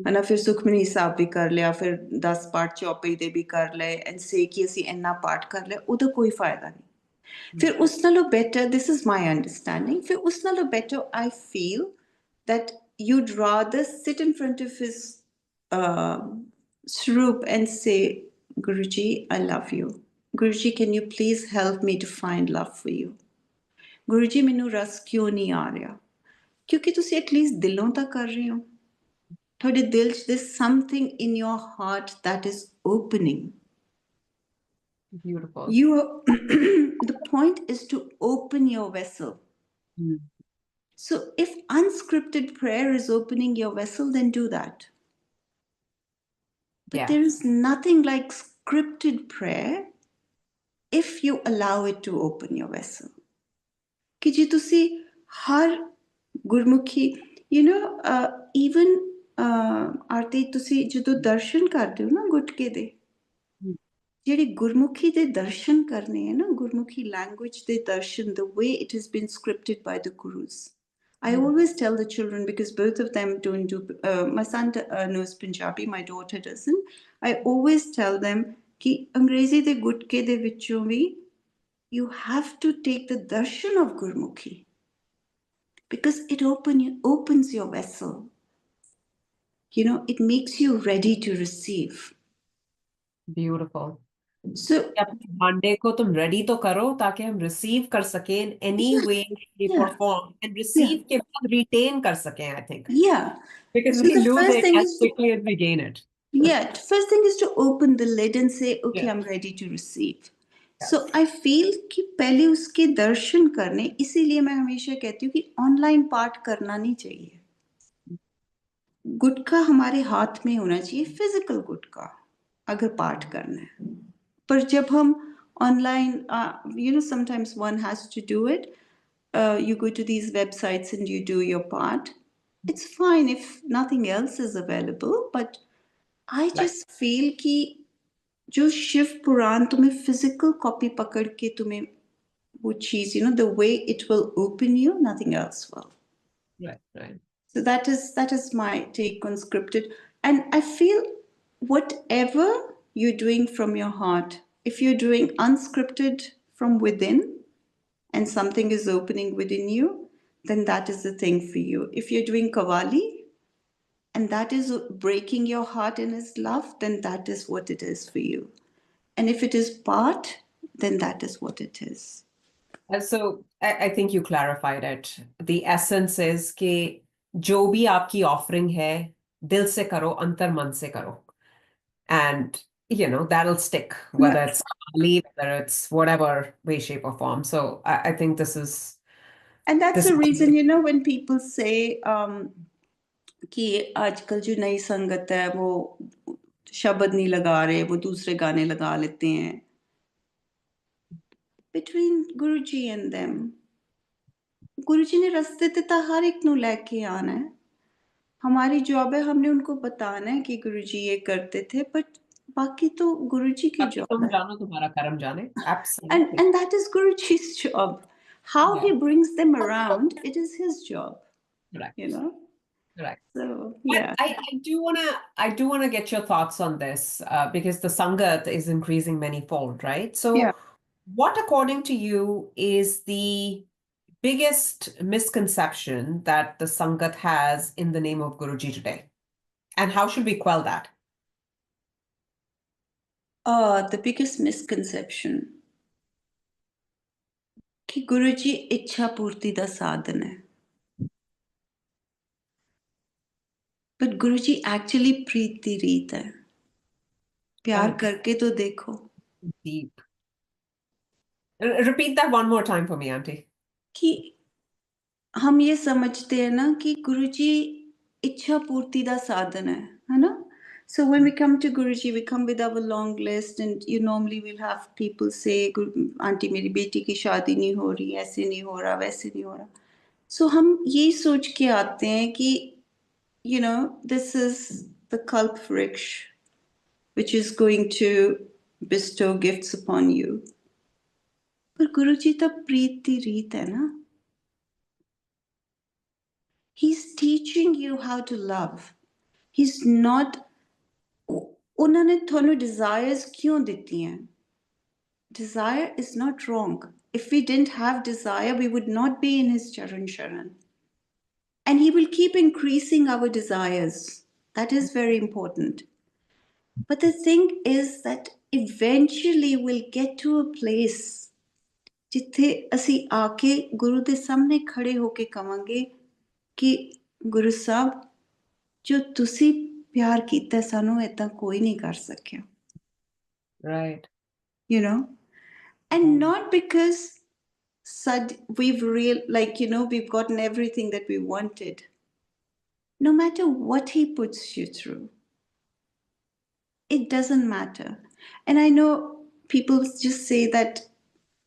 हना फिर सुखमनी साहब भी कर लिया, फिर 10 पाठ चौपई दे भी कर ले एंड से कि ਅਸੀਂ ਇੰਨਾ ਪਾਠ ਕਰ ਲਿਆ, ਉਹਦਾ ਕੋਈ ਫਾਇਦਾ ਨਹੀਂ। ਫਿਰ ਉਸ ਨਾਲੋਂ better, this is my understanding, ਫਿਰ ਉਸ ਨਾਲੋਂ better I feel that you'd rather sit in front of his Swarup and say, Guruji, I love you. Guruji, can you please help me to find love for you? Guruji, ਮੈਨੂੰ ਰਸ ਕਿਉਂ ਨਹੀਂ ਆ ਰਿਹਾ? ਕਿਉਂਕਿ ਤੁਸੀਂ ਐਟਲੀਸਟ ਦਿਲੋਂ ਤਾਂ ਕਰ ਰਹੇ ਹੋ। ਤੁਹਾਡੇ ਦਿਲ 'ਚ there's something in your heart that is opening. Beautiful. The point is to open your vessel. So if unscripted prayer is opening your vessel, then do that. But there is nothing like scripted prayer if you allow it to open your vessel. कि जी तुसी हर Gurmukhi, you know, even आरती तुसी ਜਦੋਂ ਦਰਸ਼ਨ ਕਰਦੇ ਹੋ ਨਾ ਗੁਟਕੇ ਦੇ, ਜਿਹੜੇ ਗੁਰਮੁਖੀ ਦੇ ਦਰਸ਼ਨ ਕਰਨੇ ਹੈ ਨਾ, ਗੁਰਮੁਖੀ language ਦੇ ਦਰਸ਼ਨ, the way it has been scripted by the gurus. I always tell the children, because both of them don't do, my son knows Punjabi, my daughter doesn't. I always tell them कि अंग्रेजी ਦੇ ਗੁਟਕੇ ਦੇ ਵਿੱਚੋਂ ਵੀ you have to take the darshan of Gurmukhi, because it opens your vessel. You know, it makes you ready to receive. Beautiful. So भांडे को तुम ready तो करो ताकि हम रिसीव कर सकें in any way, shape or form, and receive के बाद retain कर सकें, I think. Yeah. Because So we the lose first it thing as is quickly as we gain it. yeah, first thing is to open the lid and say, okay, I'm ready to receive. So I feel कि पहले उसके दर्शन करने, इसीलिए मैं हमेशा कहती हूँ कि ऑनलाइन पाठ करना नहीं चाहिए। गुटका हमारे हाथ में होना चाहिए, फिजिकल गुटका, अगर पाठ करना है। पर जब हम online, you know, sometimes one has to do it. You go to these websites and you do your part. It's fine if nothing else is available, but I just feel कि जो शिव पुराण तुम्हें फिजिकल कॉपी पकड़ के तुम्हें वो चीज, you know, the way it will open you, nothing else will. Right. So that is my take on scripted. And I feel whatever you're doing from your heart, if you're doing unscripted from within and something is opening within you, then that is the thing for you. If you're doing kavali and that is breaking your heart in his love, then that is what it is for you. And if it is part, then that is what it is. So I think you clarified it. The essence is कि जो भी आपकी offering है, दिल से करो, अंतर मन से करो. And that'll stick, Yeah. whether it's leave, whether it's whatever way, shape, or form. So I think And that's this the is reason, when people say कि आजकल जो नई संगत है वो शब्द नहीं लगा रहे, वो दूसरे गाने लगा लेते हैं. Between Guruji and them, गुरुजी ने रास्ते ते तो हर एक नु लेके आना है. हमारी जॉब है, हमने उनको बताना है कि गुरुजी ये करते थे, बट बाकी तो गुरुजी की बाकी जॉब तुम है. जानो तुम्हारा कर्म जाने. And Absolutely. and that is Guruji's job. How he Yeah. brings them around, it is his job, you Correct. know. Correct. So But yeah. I do wanna get your thoughts on this because the sangat is increasing manyfold, right? Yeah. So, what, according to you, is the biggest misconception that the sangat has in the name of Guruji today, and how should we quell that? The biggest misconception कि गुरुजी इच्छा पूर्ति दा साधन है. But Guruji actually प्रीति रीत है. प्यार Oh, करके तो देखो deep. Repeat that one more time for me, Auntie. कि हम ये समझते हैं ना कि गुरुजी इच्छा पूर्ति दा साधन है ना. So when we come to Guruji, we come with our long list, and you normally will have people say, aunty मेरी बेटी की शादी नहीं हो रही, ऐसे नहीं हो रहा, वैसे नहीं हो रहा. So हम ये सोच के आते हैं कि this is the kalp vriksha which is going to bestow gifts upon you. पर गुरुजी तो प्रीति रीत है ना. He's teaching you how to love. He's not. उन्होंने थोनों desires क्यों देती हैं? Desire is not wrong. If we didn't have desire, we would not be in his charan sharan. And he will keep increasing our desires. That is very important. But the thing is that eventually we'll get to a place ਜਿੱਥੇ ਅਸੀਂ ਆ ਕੇ ਗੁਰੂ ਦੇ ਸਾਹਮਣੇ ਖੜੇ ਹੋ ਕੇ ਕਵਾਂਗੇ ਕਿ ਗੁਰੂ ਸਾਹਿਬ ਜੋ ਤੁਸੀਂ ਪਿਆਰ ਕੀਤਾ ਸਾਨੂੰ ਏਦਾਂ ਕੋਈ ਨਹੀਂ ਕਰ ਸਕਿਆ. Right. And not because we've gotten everything that we wanted. No matter what he puts you through, it doesn't matter. And I know people just say that,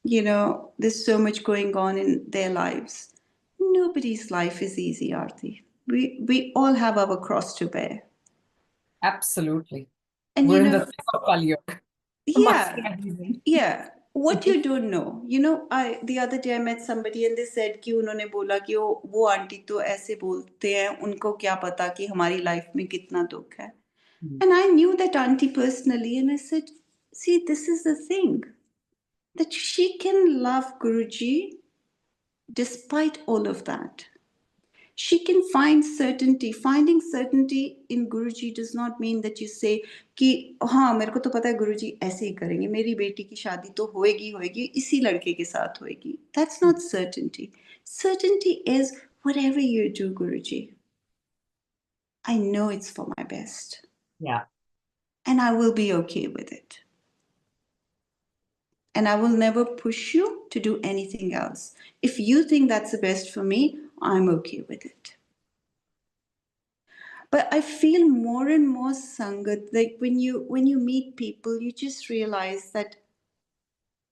there's so much going on in their lives. Nobody's life is easy, Aarti. We all have our cross to bear. Absolutely. And We're in the thick of Kali Yuga. Must be yeah, everything. yeah. What you don't know, the other day I met somebody and they said कि उन्होंने बोला कि वो aunty तो ऐसे बोलते हैं, उनको क्या पता कि हमारी लाइफ में कितना दुख है. And I knew that auntie personally, and I said, see, this is the thing, that she can love Guruji despite all of that. She can find certainty. Finding certainty in Guruji does not mean that you say कि हाँ मेरे को तो पता है गुरुजी ऐसे ही करेंगे, मेरी बेटी की शादी तो होएगी इसी लड़के के साथ होएगी. That's not certainty. Certainty is whatever you do, Guruji, I know it's for my best. Yeah. And I will be okay with it. And I will never push you to do anything else. If you think that's the best for me, I'm okay with it. But I feel more and more sangat, like when you meet people, you just realize that.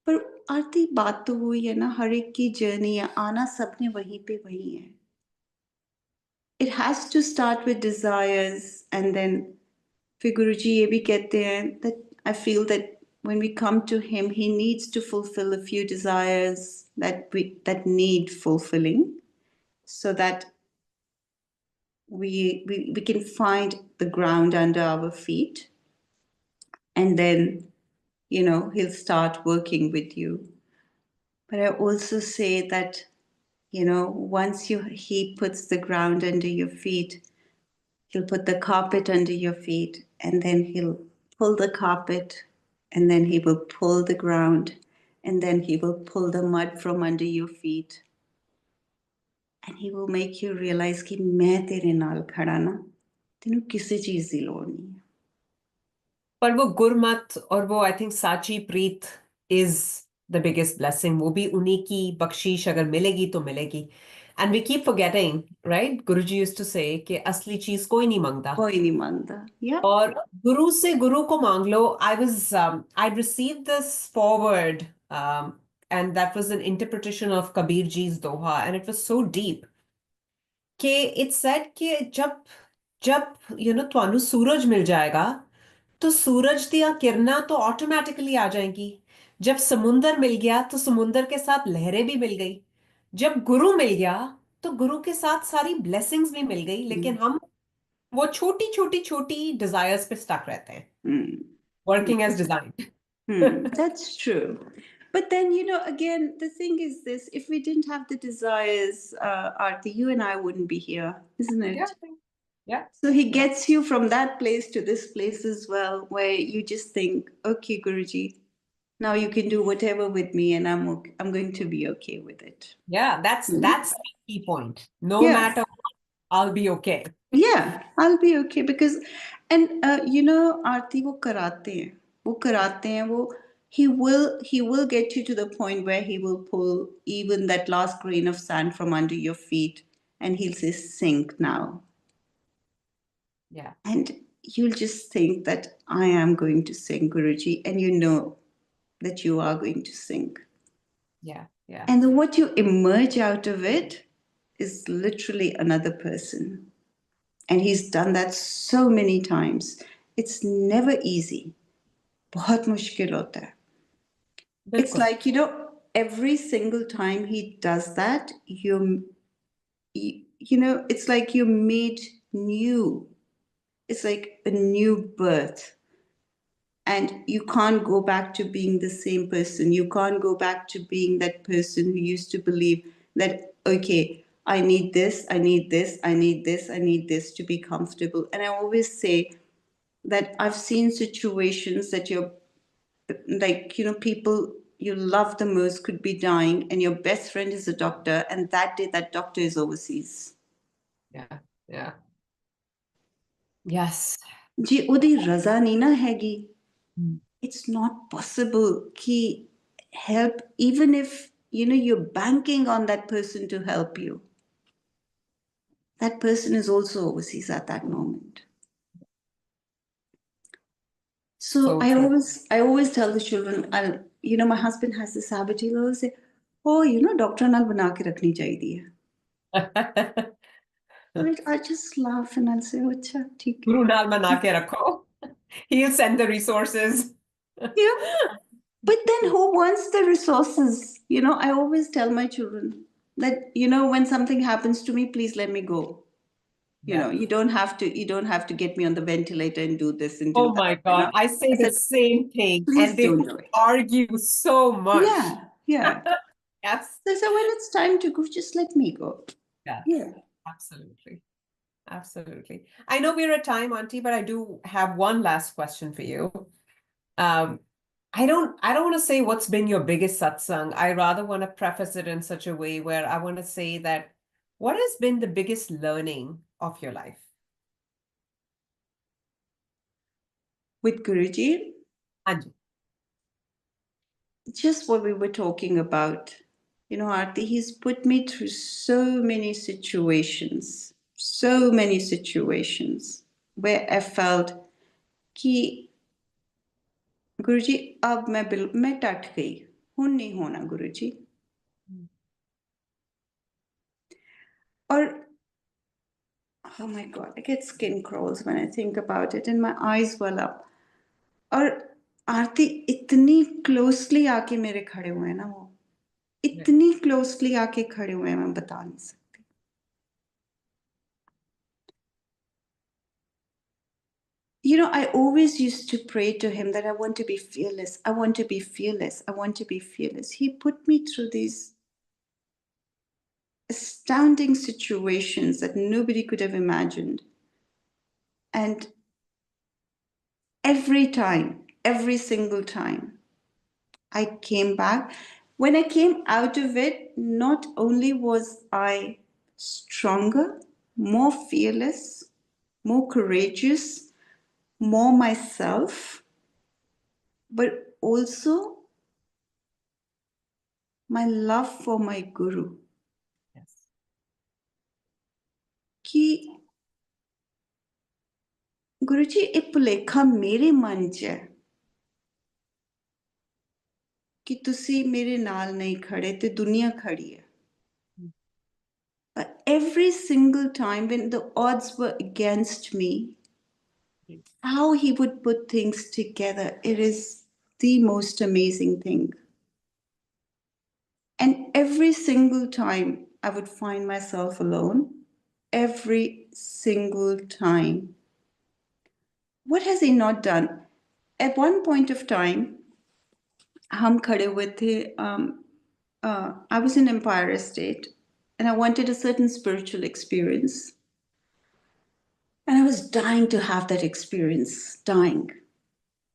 पर आरती बात तो हुई है ना, हर एक की journey है, आना सबने वहीं पे वही है. It has to start with desires, and then फिर गुरुजी ये भी कहते हैं that I feel that when we come to him, he needs to fulfill a few desires that need fulfilling, so that we can find the ground under our feet, and then he'll start working with you. But I also say that once he puts the ground under your feet, he'll put the carpet under your feet, and then he'll pull the carpet, and then he will pull the ground, and then he will pull the mud from under your feet, and he will make you realize कि मैं तेरे नाल खड़ा ना, तेनू किसी चीज दी लोड़ नहीं है. पर वो गुरमत और वो आई थिंक साची प्रीत इज द बिगेस्ट ब्लेसिंग. वो भी उन्हीं की बख्शीश अगर मिलेगी तो मिलेगी. And we keep forgetting, right? Guruji used to say कि असली चीज कोई नहीं मांगता. कोई नहीं मांगता. या और गुरु से गुरु को मांग लो. I receive this forward, and that was an interpretation of Kabir ji's doha, and it was so deep कि इट सेड कि जब जब ਤੁਹਾਨੂੰ सूरज मिल जाएगा तो सूरज दिया किरणा तो ऑटोमेटिकली आ जाएंगी. जब समुंदर मिल गया तो समुंदर के साथ लहरें भी मिल गई. जब गुरु मिल गया तो गुरु के साथ सारी ब्लेसिंग्स भी मिल गई. लेकिन हम वो छोटी छोटी छोटी डिजायर्स पे स्टक रहते हैं, working as design. That's true. But then, again, the thing is this: if we didn't have the desires, Aarti, you and I wouldn't be here, isn't Yeah, it? yeah, So he yeah, gets you from that place to this place as well, where you just think, okay, Guruji, now you can do whatever with me, and I'm going to be okay with it. yeah. That's the key point. No Yeah, matter what, I'll be okay. yeah, I'll be okay because, and Aarti, वो he will get you to the point where he will pull even that last grain of sand from under your feet, and he'll say, sink now. Yeah, And you'll just think that I am going to sing, Guruji, and you know that you are going to sing. yeah, yeah, And then what you emerge out of it is literally another person. And he's done that so many times. It's never easy. बहुत मुश्किल होता है. It's बिल्कुल. like, every single time he does that, it's like you're made new. It's like a new birth. And you can't go back to being the same person. You can't go back to being that person who used to believe that, okay, I need this, I need this, I need this, I need this to be comfortable. And I always say that I've seen situations that you're like, people you love the most could be dying, and your best friend is a doctor, and that day that doctor is overseas. Yeah, yeah. Yes. जी ओदी रजा नहीं ना हैगी. Mm. It's not possible ki help, even if you're banking on that person to help you, that person is also overseas at that moment. So So I true. always tell the children, my husband has this habit, he'll always say, oh, doctor naal bana ke rakhni chahiye hai. I just laugh and I'll say, oh, acha, theek hai. Guru naal bana ke rakho. He'll send the resources. Yeah. But then who wants the resources? I always tell my children that, when something happens to me, please let me go. Yeah. You don't have to get me on the ventilator and do this and do Oh my that. God. I say I the said, same thing, and please they don't would do it. argue so much. Yeah, yeah. Yes. So when it's time to go, just let me go. Yeah. Yeah. Absolutely. Absolutely. I know we're at time, Auntie, but I do have one last question for you. Um, I don't want to say what's been your biggest satsang. I rather want to preface it in such a way where I want to say that what has been the biggest learning of your life? With Guruji, Anji. just what we were talking about, Aarti, he's put me through so many situations where I felt कि गुरुजी अब मैं टट गई हुन नहीं होना गुरुजी. और oh my god, I get skin crawls when I think about it and my eyes well up. और आरती इतनी क्लोजली आके मेरे खड़े हुए हैं ना, वो इतनी क्लोजली आके खड़े हुए हैं, मैं बता नहीं सकती. I always used to pray to him that I want to be fearless. I want to be fearless. I want to be fearless. He put me through these astounding situations that nobody could have imagined. And every single time, I came back. When I came out of it, not only was I stronger, more fearless, more courageous, more myself, but also my love for my Guru. Yes. कि गुरुजी एक भुलेखा मेरे मन च है कि तुसी मेरे नाल नहीं खड़े ते दुनिया खड़ी है. But every single time when the odds were against me, how he would put things together, it is the most amazing thing. And every single time I would find myself alone, every single time. What has he not done? At one point of time, हम खड़े हुए थे, I was in Empire Estate and I wanted a certain spiritual experience. And I was dying to have that experience, dying.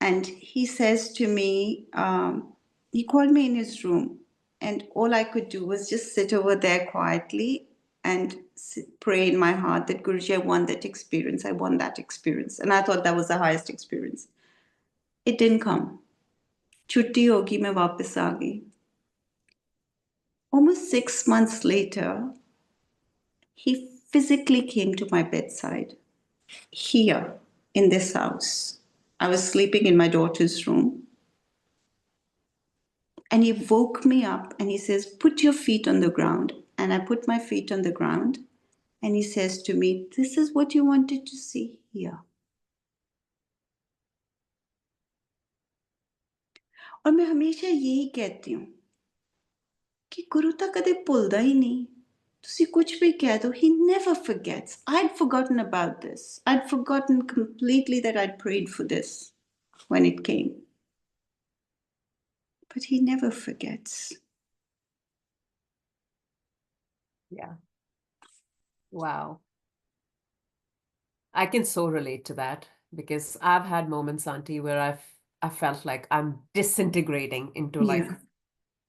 And he says to me, he called me in his room, and all I could do was just sit over there quietly and pray in my heart that Guruji, I want that experience. I want that experience. And I thought that was the highest experience. It didn't come. Chutti hogi, main वापस आ गई. Almost 6 months later, he physically came to my bedside here in this house. I was sleeping in my daughter's room. And he woke me up and he says, put your feet on the ground. And I put my feet on the ground. And he says to me, this is what you wanted to see here. और मैं हमेशा यही कहती हूँ कि गुरु तो कदे भुलदा ही नहीं. तुसी कुछ भी कह दो, he never forgets. I'd forgotten about this. I'd forgotten completely that I'd prayed for this when it came. But he never forgets. Yeah. Wow. I can so relate to that because I've had moments, Auntie, where I felt like I'm disintegrating into like Yeah.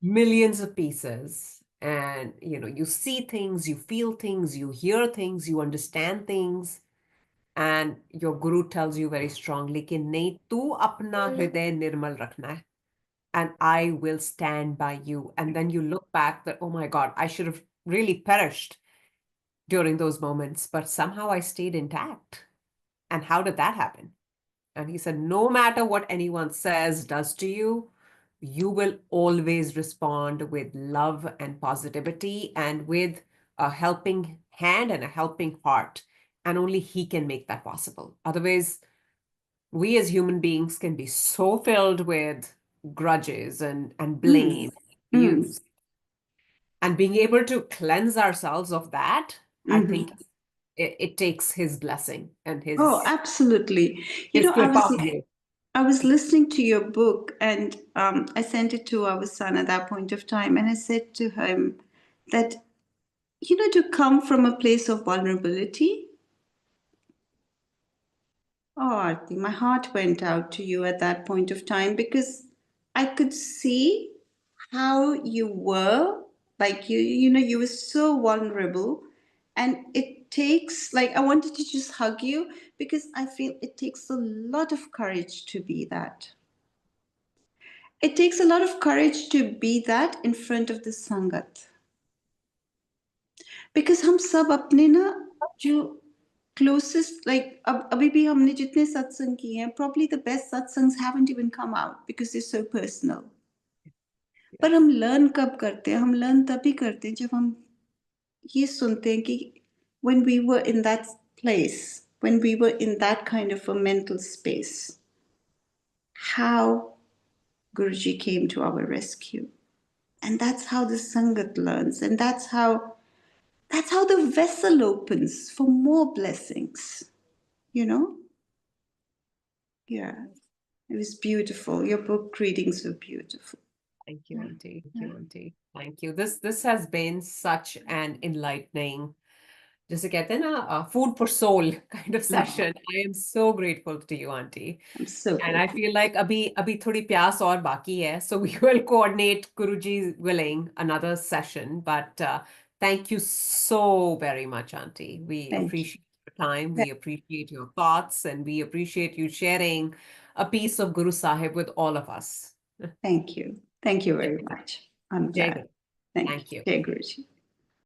millions of pieces. And you see things, you feel things, you hear things, you understand things. And your guru tells you very strongly कि नहीं तू अपना हृदय निर्मल रखना है and I will stand by you. And then you look back that, oh my God, I should have really perished during those moments, but somehow I stayed intact. And how did that happen? And he said, no matter what anyone says, does to you, you will always respond with love and positivity and with a helping hand and a helping heart. And only he can make that possible. Otherwise, we as human beings can be so filled with grudges and blame, abuse. And being able to cleanse ourselves of that, I think it takes his blessing and Oh, his absolutely. his I kripa on you. was listening to your book, and I sent it to our son at that point of time, and I said to him that to come from a place of vulnerability. Oh, Aarti, my heart went out to you at that point of time because I could see how you were, like you were so vulnerable, and it takes, like, I wanted to just hug you because I feel it takes a lot of courage to be that. It takes a lot of courage to be that in front of the sangat. Because हम सब अपने ना जो closest, like अभी भी हमने जितने सत्संग किए हैं, probably the best satsangs haven't even come out because they're so personal. पर हम learn कब करते हैं? हम learn तभी करते हैं जब हम ये सुनते हैं कि when we were in that place, when we were in that kind of a mental space, how Guruji came to our rescue. And that's how the Sangat learns. And that's how the vessel opens for more blessings, you know? Yeah. It was beautiful. Your book readings were beautiful. Thank you, Auntie. Thank you, Auntie. Thank you. This has been such an enlightening, जैसे कहते हैं ना, food for soul kind of session. I am so grateful to you, Auntie. I'm so And I grateful. feel like अभी थोड़ी प्यास और बाकी है. So we will coordinate, Guruji willing, another session. But thank you so very much, Auntie. We Thank you. appreciate your time. We appreciate your thoughts, and we appreciate you sharing a piece of Guru Sahib with all of us. Thank you. Thank you very much. I'm Jai glad. Guru. Thank Thank you. you. Jai Guruji.